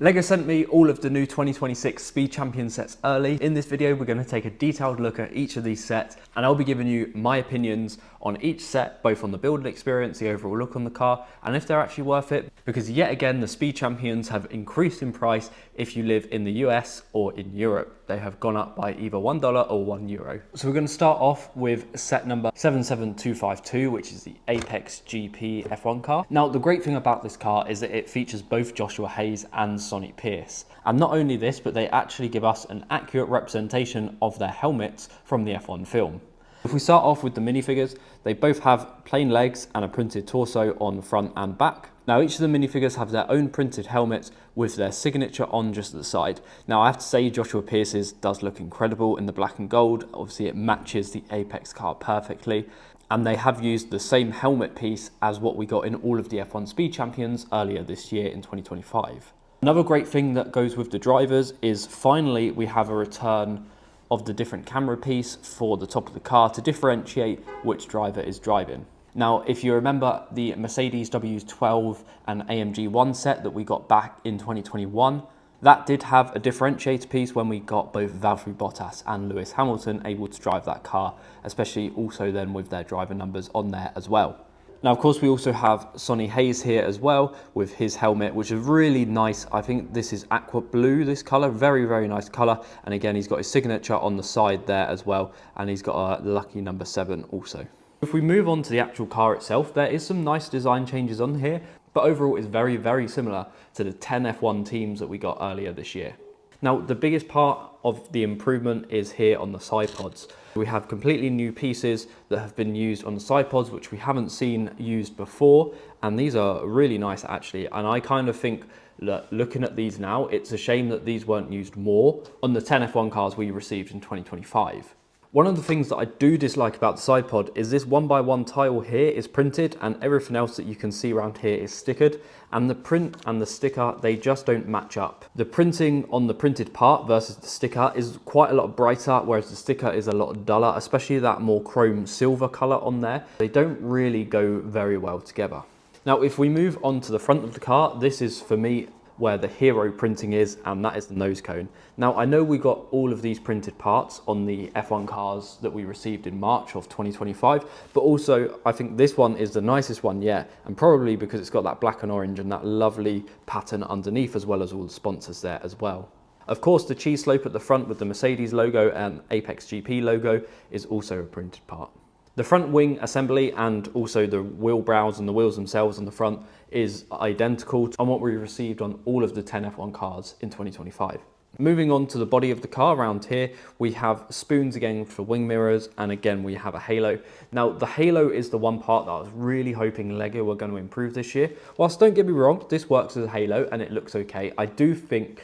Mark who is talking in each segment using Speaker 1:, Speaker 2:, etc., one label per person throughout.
Speaker 1: LEGO sent me all of the new 2026 Speed Champion sets early. In this video, we're going to take a detailed look at each of these sets, and I'll be giving you my opinions on each set, both on the build experience, the overall look on the car, and if they're actually worth it, because yet again, the Speed Champions have increased in price if you live in the US or in Europe. They have gone up by either $1 or €1. So we're going to start off with set number 77252, which is the Apex GP F1 car. Now, the great thing about this car is that it features both Joshua Hayes and Sonny Pierce. And not only this, but they actually give us an accurate representation of their helmets from the F1 film. If we start off with the minifigures, they both have plain legs and a printed torso on front and back. Now, each of the minifigures have their own printed helmets with their signature on just at the side. Now, I have to say Joshua Pierce's does look incredible in the black and gold. Obviously, it matches the Apex car perfectly. And they have used the same helmet piece as what we got in all of the F1 Speed Champions earlier this year in 2025. Another great thing that goes with the drivers is finally we have a return of the different camera piece for the top of the car to differentiate which driver is driving. Now, if you remember the Mercedes W12 and AMG 1 set that we got back in 2021, that did have a differentiator piece when we got both Valtteri Bottas and Lewis Hamilton able to drive that car, especially also then with their driver numbers on there as well. Now, of course, we also have Sonny Hayes here as well with his helmet, which is really nice. I think this is aqua blue, this color, very, very nice color. And again, he's got his signature on the side there as well. And he's got a lucky number 7 also. If we move on to the actual car itself, there is some nice design changes on here, but overall it's very, very similar to the 10 F1 teams that we got earlier this year. Now, the biggest part of the improvement is here on the side pods. We have completely new pieces that have been used on the side pods, which we haven't seen used before. And these are really nice actually. And I kind of think that looking at these now, it's a shame that these weren't used more on the 10 F1 cars we received in 2025. One of the things that I do dislike about the side pod is this 1x1 tile here is printed and everything else that you can see around here is stickered, and the print and the sticker, they just don't match up. The printing on the printed part versus the sticker is quite a lot brighter, whereas the sticker is a lot duller, especially that more chrome silver color on there. They don't really go very well together. Now, if we move on to the front of the car, this is for me where the hero printing is, and that is the nose cone. Now, I know we got all of these printed parts on the F1 cars that we received in March of 2025, but also I think this one is the nicest one yet, and probably because it's got that black and orange and that lovely pattern underneath, as well as all the sponsors there as well. Of course, the cheese slope at the front with the Mercedes logo and Apex GP logo is also a printed part. The front wing assembly and also the wheel brows and the wheels themselves on the front is identical to what we received on all of the 10 F1 cars in 2025. Moving on to the body of the car, around here we have spoons again for wing mirrors, and again we have a halo. Now, the halo is the one part that I was really hoping LEGO were going to improve this year. Whilst don't get me wrong, this works as a halo and it looks okay, I do think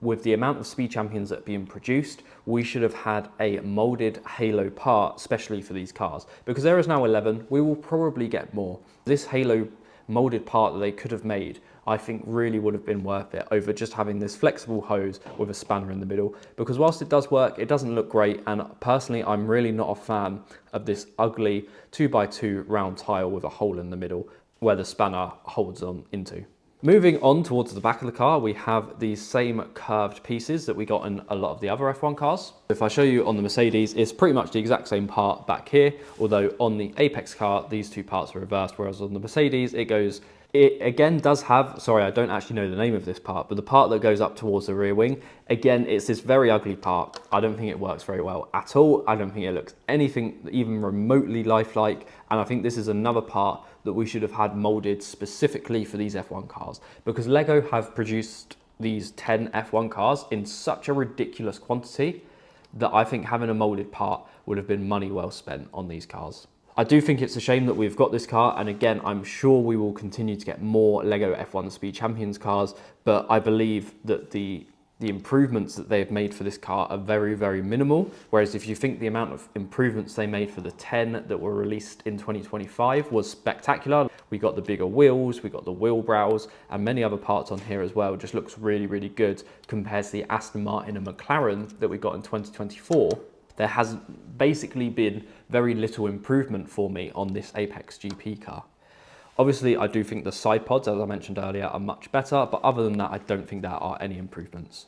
Speaker 1: with the amount of Speed Champions that are being produced, we should have had a molded halo part, especially for these cars. Because there is now 11, we will probably get more. This halo molded part that they could have made, I think really would have been worth it over just having this flexible hose with a spanner in the middle. Because whilst it does work, it doesn't look great. And personally, I'm really not a fan of this ugly 2x2 round tile with a hole in the middle where the spanner holds on into. Moving on towards the back of the car, we have these same curved pieces that we got in a lot of the other F1 cars. If I show you on the Mercedes, it's pretty much the exact same part back here, although on the Apex car, these two parts are reversed, whereas on the Mercedes, it again does have, sorry, I don't actually know the name of this part, but the part that goes up towards the rear wing, again, it's this very ugly part. I don't think it works very well at all. I don't think it looks anything even remotely lifelike. And I think this is another part that we should have had molded specifically for these F1 cars, because LEGO have produced these 10 F1 cars in such a ridiculous quantity that I think having a molded part would have been money well spent on these cars. I do think it's a shame that we've got this car, and again, I'm sure we will continue to get more LEGO F1 Speed Champions cars, but I believe that the improvements that they've made for this car are very, very minimal. Whereas if you think the amount of improvements they made for the 10 that were released in 2025 was spectacular. We got the bigger wheels, we got the wheel brows, and many other parts on here as well. It just looks really, really good compared to the Aston Martin and McLaren that we got in 2024. There has basically been very little improvement for me on this Apex GP car. Obviously, I do think the side pods, as I mentioned earlier, are much better, but other than that, I don't think there are any improvements.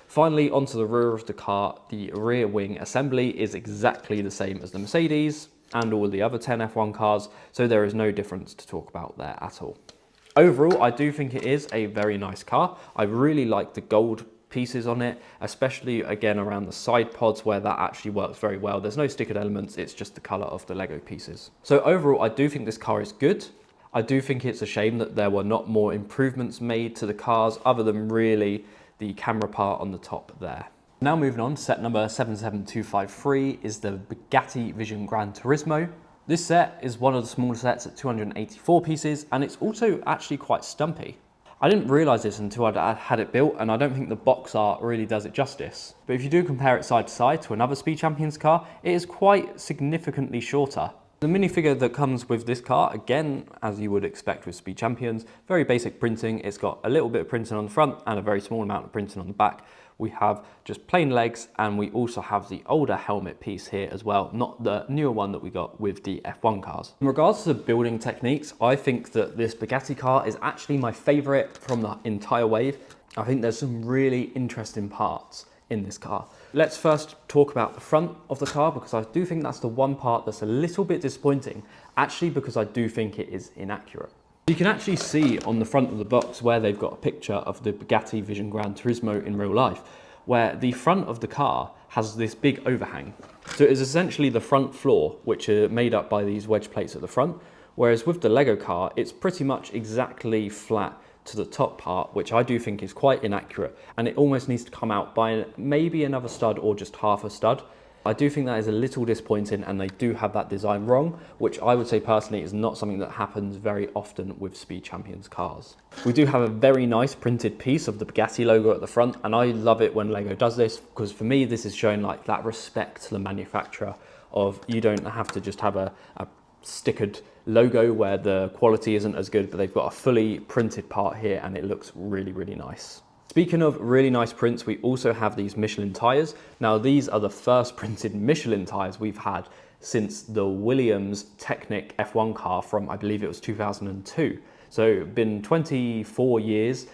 Speaker 1: Finally, onto the rear of the car, the rear wing assembly is exactly the same as the Mercedes and all the other 10 F1 cars, so there is no difference to talk about there at all. Overall, I do think it is a very nice car. I really like the gold pieces on it, especially again around the side pods where that actually works very well. There's no stickered elements, it's just the color of the Lego pieces. So overall, I do think this car is good. I do think it's a shame that there were not more improvements made to the cars other than really the camera part on the top there. Now moving on, set number 77253 is the Bugatti Vision Gran Turismo. This set is one of the smaller sets at 284 pieces, and it's also actually quite stumpy. I didn't realise this until I'd had it built, and I don't think the box art really does it justice. But if you do compare it side to side to another Speed Champions car, it is quite significantly shorter. The minifigure that comes with this car, again, as you would expect with Speed Champions, very basic printing. It's got a little bit of printing on the front and a very small amount of printing on the back. We have just plain legs, and we also have the older helmet piece here as well, not the newer one that we got with the F1 cars. In regards to building techniques, I think that this Bugatti car is actually my favorite from the entire wave. I think there's some really interesting parts in this car. Let's first talk about the front of the car, because I do think that's the one part that's a little bit disappointing, actually, because I do think it is inaccurate. You can actually see on the front of the box where they've got a picture of the Bugatti Vision Gran Turismo in real life, where the front of the car has this big overhang. So it is essentially the front floor, which are made up by these wedge plates at the front, whereas with the Lego car, it's pretty much exactly flat to the top part, which I do think is quite inaccurate, and it almost needs to come out by maybe another stud or just half a stud. I do think that is a little disappointing, and they do have that design wrong, which I would say personally is not something that happens very often with Speed Champions cars. We do have a very nice printed piece of the Bugatti logo at the front, and I love it when Lego does this, because for me this is showing like that respect to the manufacturer of, you don't have to just have a stickered logo where the quality isn't as good, but they've got a fully printed part here and it looks really, really nice. Speaking of really nice prints, we also have these Michelin tyres. Now these are the first printed Michelin tyres we've had since the Williams Technic F1 car from, I believe it was 2002. So been 24 years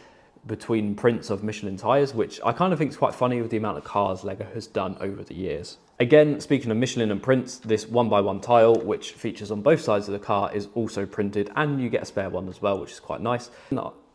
Speaker 1: between prints of Michelin tyres, which I kind of think is quite funny with the amount of cars Lego has done over the years. Again, speaking of Michelin and prints, this 1x1 tile, which features on both sides of the car, is also printed, and you get a spare one as well, which is quite nice.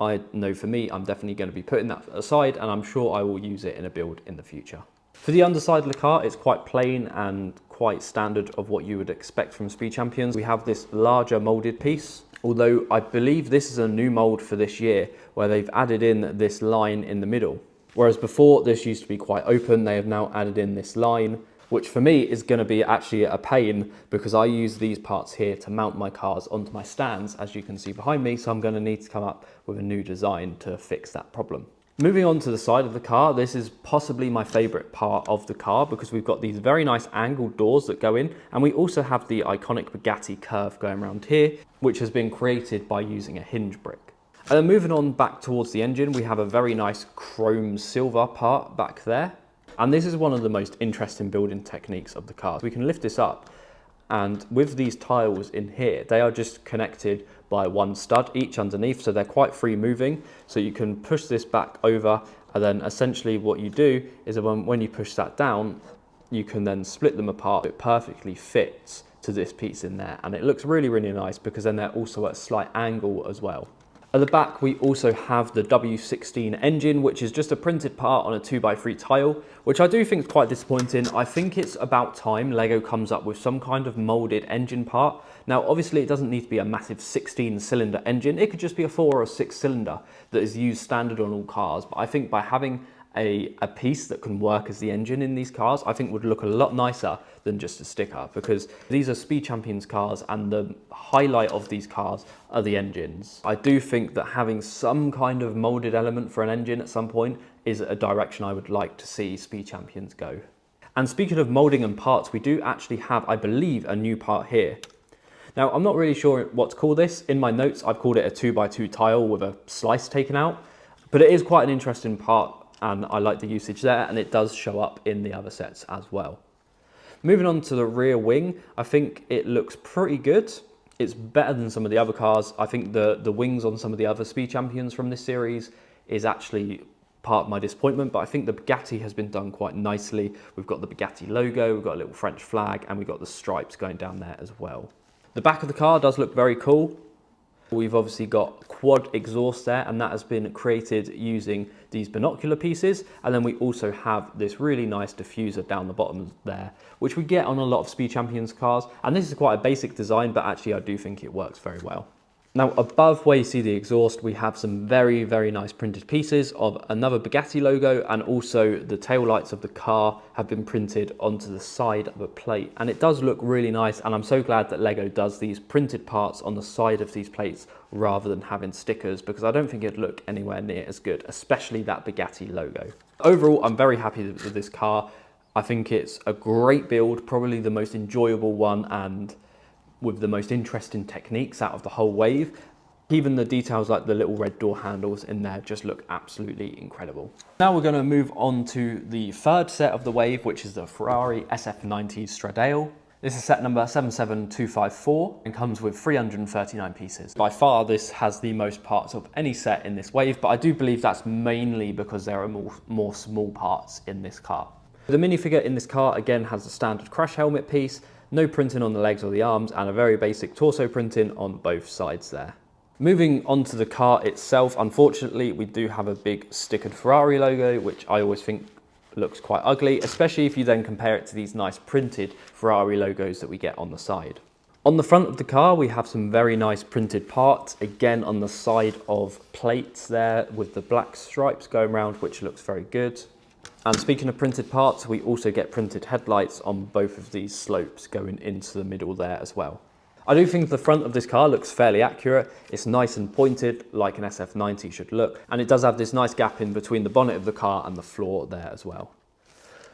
Speaker 1: I know for me, I'm definitely going to be putting that aside, and I'm sure I will use it in a build in the future. For the underside of the car, it's quite plain and quite standard of what you would expect from Speed Champions. We have this larger molded piece, although I believe this is a new mold for this year, where they've added in this line in the middle. Whereas before, this used to be quite open, they have now added in this line, which for me is going to be actually a pain, because I use these parts here to mount my cars onto my stands, as you can see behind me, so I'm going to need to come up with a new design to fix that problem. Moving on to the side of the car, this is possibly my favourite part of the car, because we've got these very nice angled doors that go in, and we also have the iconic Bugatti curve going around here, which has been created by using a hinge brick. And then moving on back towards the engine, we have a very nice chrome silver part back there. And this is one of the most interesting building techniques of the car. We can lift this up, and with these tiles in here, they are just connected by one stud each underneath, so they're quite free moving. So you can push this back over, and then essentially what you do is when you push that down, you can then split them apart. It perfectly fits to this piece in there, and it looks really, really nice, because then they're also at a slight angle as well. At the back, we also have the W16 engine, which is just a printed part on a 2x3 tile, which I do think is quite disappointing. I think it's about time Lego comes up with some kind of molded engine part. Now, obviously, it doesn't need to be a massive 16-cylinder engine. It could just be a 4 or 6-cylinder that is used standard on all cars. But I think by having a piece that can work as the engine in these cars, I think would look a lot nicer than just a sticker, because these are Speed Champions cars and the highlight of these cars are the engines. I do think that having some kind of molded element for an engine at some point is a direction I would like to see Speed Champions go. And speaking of molding and parts, we do actually have, I believe, a new part here. Now, I'm not really sure what to call this. In my notes, I've called it a 2x2 tile with a slice taken out, but it is quite an interesting part, and I like the usage there, and it does show up in the other sets as well. Moving on to the rear wing, I think it looks pretty good. It's better than some of the other cars. I think the wings on some of the other Speed Champions from this series is actually part of my disappointment, but I think the Bugatti has been done quite nicely. We've got the Bugatti logo, we've got a little French flag, and we've got the stripes going down there as well. The back of the car does look very cool. We've obviously got quad exhaust there, and that has been created using these binocular pieces. And then we also have this really nice diffuser down the bottom there, which we get on a lot of Speed Champions cars. And this is quite a basic design, but actually I do think it works very well. Now, above where you see the exhaust, we have some very, very nice printed pieces of another Bugatti logo, and also the tail lights of the car have been printed onto the side of a plate. And it does look really nice, and I'm so glad that Lego does these printed parts on the side of these plates rather than having stickers, because I don't think it'd look anywhere near as good, especially that Bugatti logo. Overall, I'm very happy with this car. I think it's a great build, probably the most enjoyable one, and with the most interesting techniques out of the whole wave. Even the details like the little red door handles in there just look absolutely incredible. Now we're going to move on to the third set of the wave, which is the Ferrari SF90 Stradale. This is set number 77254 and comes with 339 pieces. By far this has the most parts of any set in this wave, but I do believe that's mainly because there are more small parts in this car. The minifigure in this car again has a standard crash helmet piece, no printing on the legs or the arms, and a very basic torso printing on both sides there. Moving on to the car itself, unfortunately we do have a big stickered Ferrari logo, which I always think looks quite ugly, especially if you then compare it to these nice printed Ferrari logos that we get on the side. On the front of the car we have some very nice printed parts, again on the side of plates there with the black stripes going around, which looks very good. And speaking of printed parts, we also get printed headlights on both of these slopes going into the middle there as well. I do think the front of this car looks fairly accurate. It's nice and pointed like an SF90 should look, and it does have this nice gap in between the bonnet of the car and the floor there as well.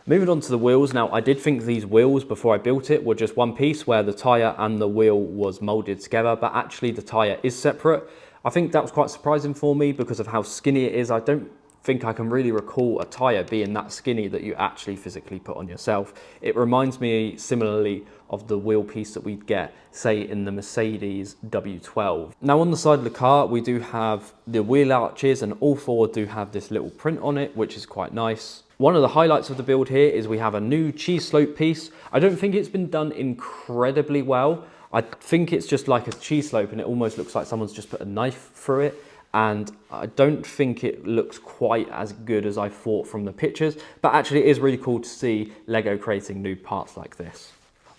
Speaker 1: Moving on to the wheels. Now I did think these wheels before I built it were just one piece where the tyre and the wheel was moulded together, but actually the tyre is separate. I think that was quite surprising for me because of how skinny it is. I don't think I can really recall a tyre being that skinny that you actually physically put on yourself. It reminds me similarly of the wheel piece that we'd get, say, in the Mercedes W12. Now on the side of the car, we do have the wheel arches, and all four do have this little print on it, which is quite nice. One of the highlights of the build here is we have a new cheese slope piece. I don't think it's been done incredibly well. I think it's just like a cheese slope, and it almost looks like someone's just put a knife through it. And I don't think it looks quite as good as I thought from the pictures, but actually it is really cool to see Lego creating new parts like this.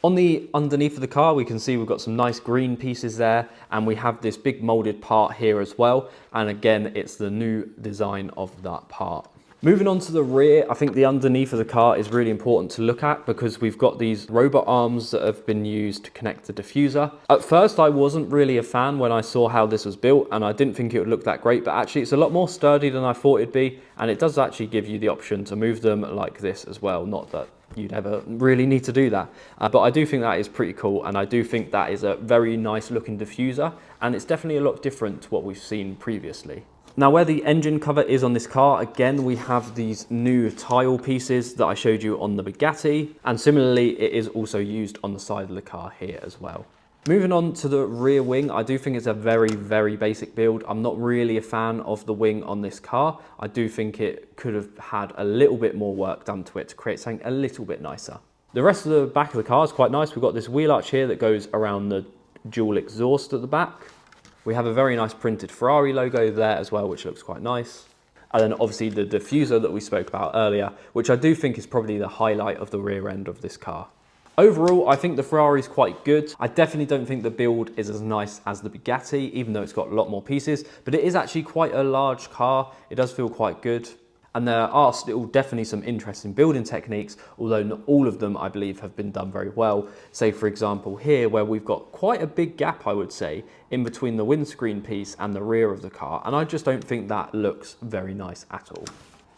Speaker 1: On the underneath of the car, we can see we've got some nice green pieces there, and we have this big molded part here as well. And again, it's the new design of that part. Moving on to the rear, I think the underneath of the car is really important to look at because we've got these robot arms that have been used to connect the diffuser. At first, I wasn't really a fan when I saw how this was built, and I didn't think it would look that great, but actually it's a lot more sturdy than I thought it'd be, and it does actually give you the option to move them like this as well. Not that you'd ever really need to do that, but I do think that is pretty cool, and I do think that is a very nice looking diffuser, and it's definitely a lot different to what we've seen previously. Now where the engine cover is on this car, again we have these new tile pieces that I showed you on the Bugatti, and similarly it is also used on the side of the car here as well. Moving on to the rear wing, I do think it's a very, very basic build. I'm not really a fan of the wing on this car. I do think it could have had a little bit more work done to it to create something a little bit nicer. The rest of the back of the car is quite nice. We've got this wheel arch here that goes around the dual exhaust at the back. We have a very nice printed Ferrari logo there as well, which looks quite nice. And then obviously the diffuser that we spoke about earlier, which I do think is probably the highlight of the rear end of this car. Overall, I think the Ferrari is quite good. I definitely don't think the build is as nice as the Bugatti, even though it's got a lot more pieces, but it is actually quite a large car. It does feel quite good. And there are still definitely some interesting building techniques, although not all of them, I believe, have been done very well. Say, for example, here, where we've got quite a big gap, I would say, in between the windscreen piece and the rear of the car. And I just don't think that looks very nice at all.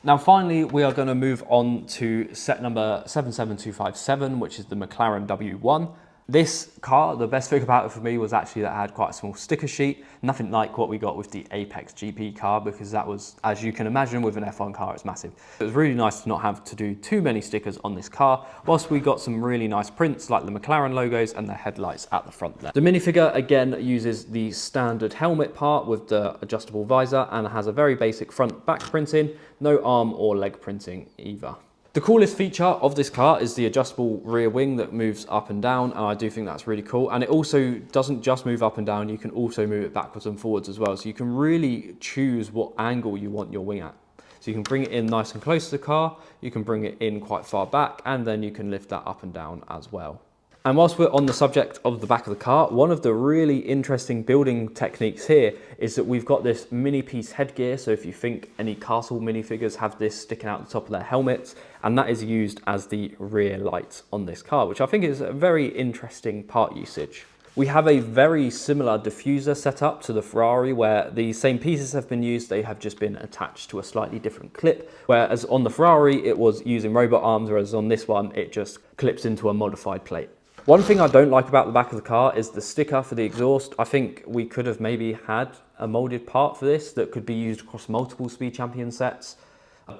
Speaker 1: Now, finally, we are going to move on to set number 77257, which is the McLaren W1. This car, the best thing about it for me was actually that it had quite a small sticker sheet, nothing like what we got with the Apex GP car, because that was, as you can imagine, with an F1 car, it's massive. It was really nice to not have to do too many stickers on this car, whilst we got some really nice prints like the McLaren logos and the headlights at the front there. The minifigure again uses the standard helmet part with the adjustable visor and has a very basic front back printing, no arm or leg printing either. The coolest feature of this car is the adjustable rear wing that moves up and down, and I do think that's really cool. And it also doesn't just move up and down, you can also move it backwards and forwards as well. So you can really choose what angle you want your wing at. So you can bring it in nice and close to the car, you can bring it in quite far back, and then you can lift that up and down as well. And whilst we're on the subject of the back of the car, one of the really interesting building techniques here is that we've got this mini piece headgear. So if you think any castle minifigures have this sticking out the top of their helmets, and that is used as the rear lights on this car, which I think is a very interesting part usage. We have a very similar diffuser setup to the Ferrari, where the same pieces have been used, they have just been attached to a slightly different clip. Whereas on the Ferrari, it was using robot arms, whereas on this one, it just clips into a modified plate. One thing I don't like about the back of the car is the sticker for the exhaust. I think we could have maybe had a molded part for this that could be used across multiple Speed Champion sets,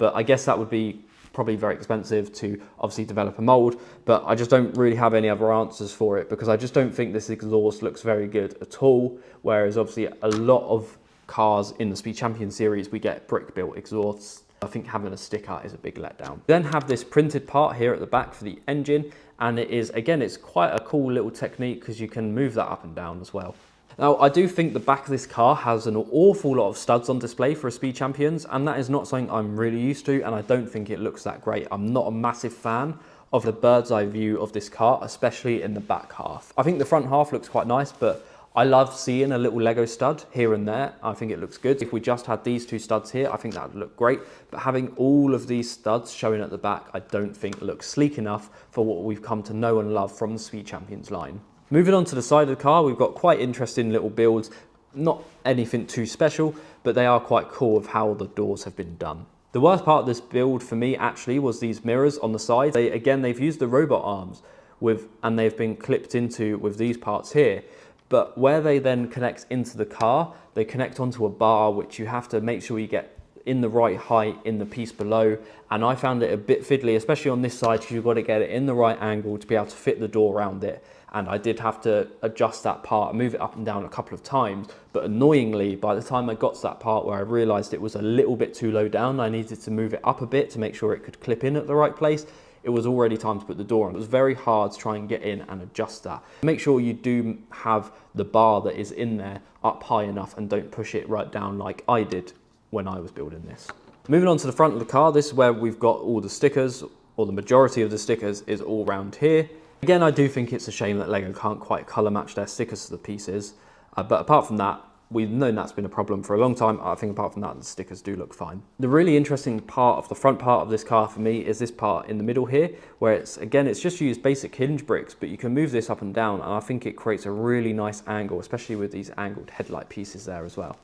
Speaker 1: but I guess that would be probably very expensive to obviously develop a mold, but I just don't really have any other answers for it because I just don't think this exhaust looks very good at all, whereas obviously a lot of cars in the Speed Champion series, we get brick built exhausts. I think having a sticker is a big letdown. We then have this printed part here at the back for the engine, and it is, again, it's quite a cool little technique because you can move that up and down as well. Now, I do think the back of this car has an awful lot of studs on display for a Speed Champions, and that is not something I'm really used to, and I don't think it looks that great. I'm not a massive fan of the bird's eye view of this car, especially in the back half. I think the front half looks quite nice, but I love seeing a little Lego stud here and there. I think it looks good. If we just had these two studs here, I think that would look great. But having all of these studs showing at the back, I don't think looks sleek enough for what we've come to know and love from the Speed Champions line. Moving on to the side of the car, we've got quite interesting little builds. Not anything too special, but they are quite cool of how the doors have been done. The worst part of this build for me actually was these mirrors on the side. They've used the robot arms and they've been clipped into with these parts here. But where they then connect into the car, they connect onto a bar, which you have to make sure you get in the right height in the piece below. And I found it a bit fiddly, especially on this side, because you've got to get it in the right angle to be able to fit the door around it. And I did have to adjust that part and move it up and down a couple of times. But annoyingly, by the time I got to that part where I realized it was a little bit too low down, I needed to move it up a bit to make sure it could clip in at the right place. It was already time to put the door on. It was very hard to try and get in and adjust that. Make sure you do have the bar that is in there up high enough and don't push it right down like I did when I was building this. Moving on to the front of the car, this is where we've got all the stickers, or the majority of the stickers is all around here. Again, I do think it's a shame that Lego can't quite colour match their stickers to the pieces, but apart from that, we've known that's been a problem for a long time. I think apart from that, the stickers do look fine. The really interesting part of the front part of this car for me is this part in the middle here, where it's just used basic hinge bricks, but you can move this up and down, and I think it creates a really nice angle, especially with these angled headlight pieces there as well.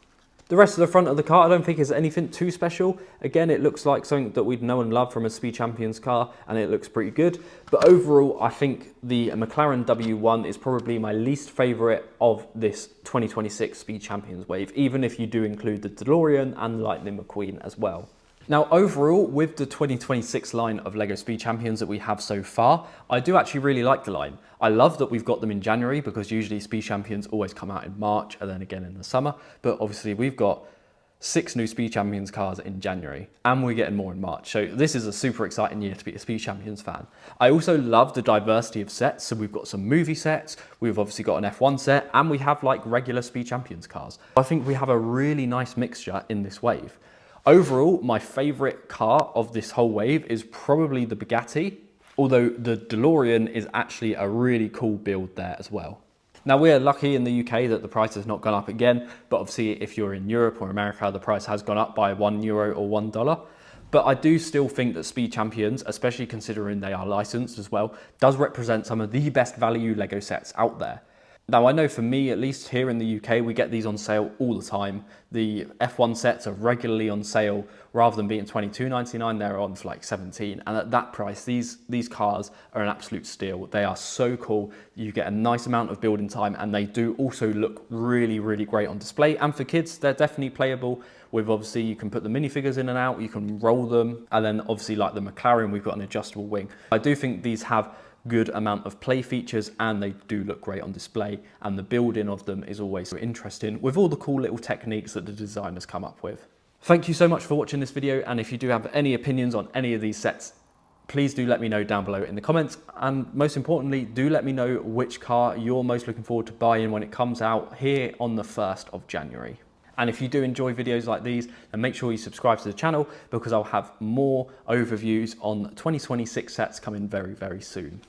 Speaker 1: The rest of the front of the car I don't think is anything too special. Again, it looks like something that we'd know and love from a Speed Champions car, and it looks pretty good. But overall, I think the McLaren W1 is probably my least favourite of this 2026 Speed Champions wave, even if you do include the DeLorean and the Lightning McQueen as well. Now, overall, with the 2026 line of LEGO Speed Champions that we have so far, I do actually really like the line. I love that we've got them in January, because usually Speed Champions always come out in March and then again in the summer. But obviously we've got 6 new Speed Champions cars in January, and we're getting more in March. So this is a super exciting year to be a Speed Champions fan. I also love the diversity of sets. So we've got some movie sets, we've obviously got an F1 set, and we have like regular Speed Champions cars. I think we have a really nice mixture in this wave. Overall, my favourite car of this whole wave is probably the Bugatti, although the DeLorean is actually a really cool build there as well. Now, we're lucky in the UK that the price has not gone up again, but obviously if you're in Europe or America, the price has gone up by €1 or $1. But I do still think that Speed Champions, especially considering they are licensed as well, does represent some of the best value LEGO sets out there. Now, I know for me, at least here in the UK, we get these on sale all the time. The F1 sets are regularly on sale. Rather than being $22.99, they're on for like 17. And at that price, these cars are an absolute steal. They are so cool. You get a nice amount of building time, and they do also look really, really great on display. And for kids, they're definitely playable. With obviously, you can put the minifigures in and out, you can roll them. And then obviously like the McLaren, we've got an adjustable wing. I do think these have good amount of play features, and they do look great on display, and the building of them is always so interesting with all the cool little techniques that the designers come up with. Thank you so much for watching this video, and if you do have any opinions on any of these sets, please do let me know down below in the comments, and most importantly, do let me know which car you're most looking forward to buying when it comes out here on the 1st of January. And if you do enjoy videos like these, then make sure you subscribe to the channel, because I'll have more overviews on 2026 sets coming very, very soon.